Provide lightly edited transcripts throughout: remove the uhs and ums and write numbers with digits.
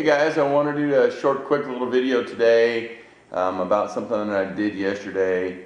Hey guys, I want to do a short, quick little video today about something that I did yesterday,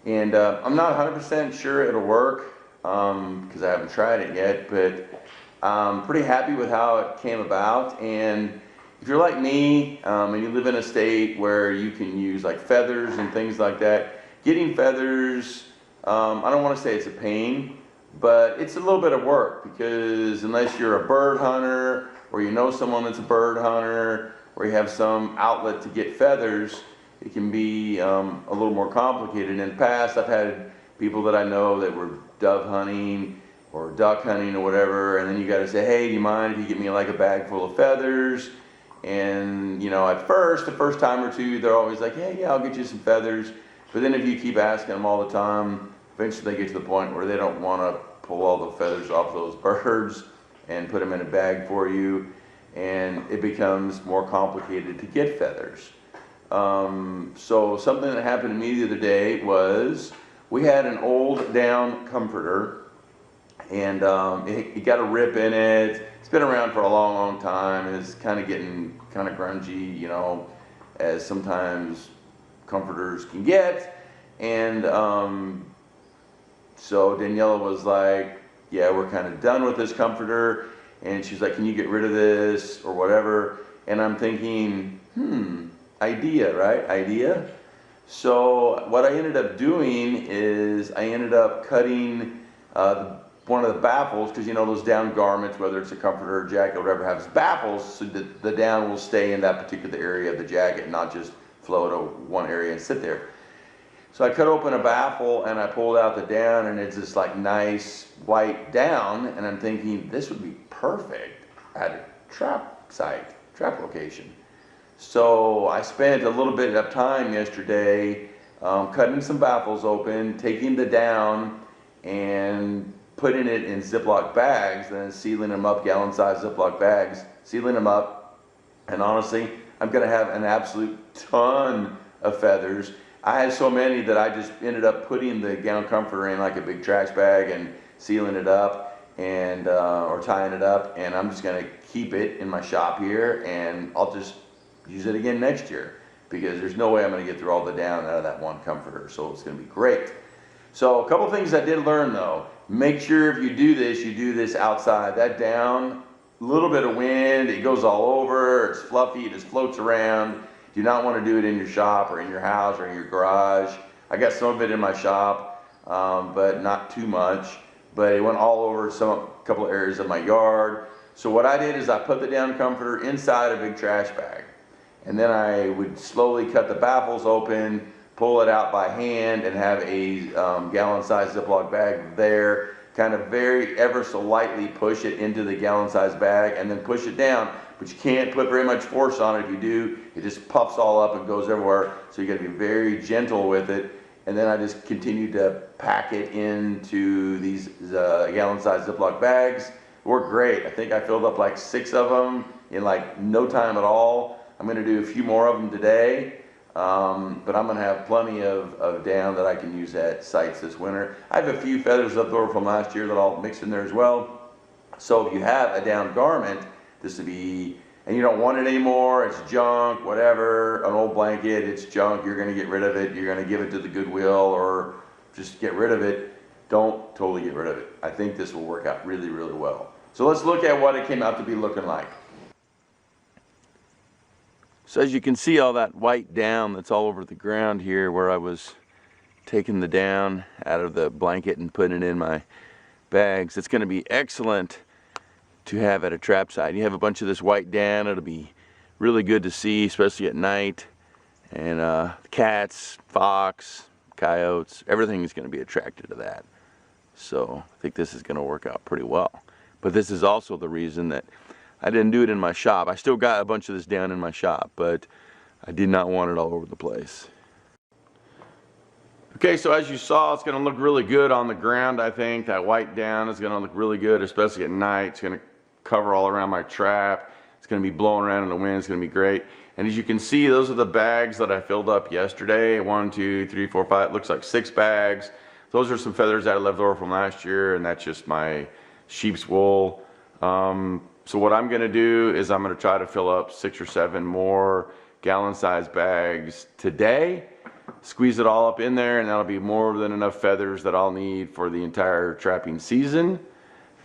and I'm not 100% sure it'll work because I haven't tried it yet, but I'm pretty happy with how it came about. And if you're like me and you live in a state where you can use like feathers and things like that, getting feathers, I don't want to say it's a pain, but it's a little bit of work, because unless you're a bird hunter or you know someone that's a bird hunter or you have some outlet to get feathers, it can be a little more complicated. In the past, I've had people that I know that were dove hunting or duck hunting or whatever, and then you got to say, hey, do you mind if you get me like a bag full of feathers? And you know, at first, the first time or two, they're always like, hey, yeah, I'll get you some feathers. But then if you keep asking them all the time, eventually they get to the point where they don't want to pull all the feathers off those birds and put them in a bag for you, and it becomes more complicated to get feathers. So something that happened to me the other day was we had an old down comforter, and it got a rip in it. It's been around for a long time, and it's kind of getting kind of grungy, you know, as sometimes comforters can get. And so Daniela was like, yeah, we're kind of done with this comforter. And she's like, can you get rid of this or whatever? And I'm thinking, idea, right? Idea. So what I ended up doing is I ended up cutting one of the baffles, because you know those down garments, whether it's a comforter or jacket or whatever, has baffles, so that the down will stay in that particular area of the jacket, not just flow to one area and sit there. So I cut open a baffle and I pulled out the down, and it's this like nice white down, and I'm thinking this would be perfect at a trap site, trap location. So I spent a little bit of time yesterday cutting some baffles open, taking the down and putting it in Ziploc bags, then sealing them up, gallon-sized Ziploc bags, sealing them up, and honestly, I'm gonna have an absolute ton of feathers. I had so many that I just ended up putting the gown comforter in like a big trash bag and sealing it up, and or tying it up, and I'm just gonna keep it in my shop here, and I'll just use it again next year, because there's no way I'm gonna get through all the down out of that one comforter, so it's gonna be great. So a couple things I did learn though. Make sure if you do this outside. That down, a little bit of wind, it goes all over, it's fluffy, it just floats around. Do not want to do it in your shop or in your house or in your garage. I got some of it in my shop, but not too much. But it went all over a couple of areas of my yard. So what I did is I put the down comforter inside a big trash bag. And then I would slowly cut the baffles open, pull it out by hand, and have a gallon-sized Ziploc bag there, kind of very ever so lightly push it into the gallon-sized bag and then push it down. But you can't put very much force on it. If you do, it just puffs all up and goes everywhere. So you got to be very gentle with it. And then I just continued to pack it into these gallon-sized Ziploc bags. It worked great. I think I filled up like 6 of them in like no time at all. I'm going to do a few more of them today. But I'm going to have plenty of down that I can use at sites this winter. I have a few feathers left over from last year that I'll mix in there as well. So if you have a down garment, this would be, and you don't want it anymore, it's junk, whatever, an old blanket, it's junk, you're going to get rid of it, you're going to give it to the Goodwill or just get rid of it. Don't totally get rid of it. I think this will work out really, really well. So let's look at what it came out to be looking like. So as you can see, all that white down that's all over the ground here where I was taking the down out of the blanket and putting it in my bags, it's going to be excellent to have at a trap site. You have a bunch of this white down, it'll be really good to see, especially at night. And cats, fox, coyotes, everything is going to be attracted to that. So I think this is going to work out pretty well. But this is also the reason that I didn't do it in my shop. I still got a bunch of this down in my shop, but I did not want it all over the place. Okay, so as you saw, it's going to look really good on the ground, I think. That white down is going to look really good, especially at night. It's going to cover all around my trap. It's going to be blowing around in the wind. It's going to be great. And as you can see, those are the bags that I filled up yesterday. 1, 2, 3, 4, 5. It looks like 6 bags. Those are some feathers that I left over from last year, and that's just my sheep's wool. So what I'm gonna do is I'm gonna try to fill up 6 or 7 more gallon-sized bags today, squeeze it all up in there, and that'll be more than enough feathers that I'll need for the entire trapping season.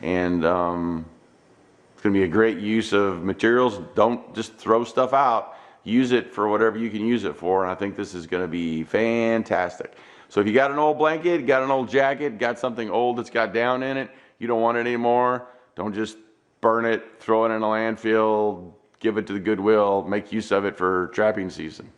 And it's gonna be a great use of materials. Don't just throw stuff out. Use it for whatever you can use it for, and I think this is gonna be fantastic. So if you got an old blanket, got an old jacket, got something old that's got down in it, you don't want it anymore, don't just burn it, throw it in a landfill, give it to the Goodwill, make use of it for trapping season.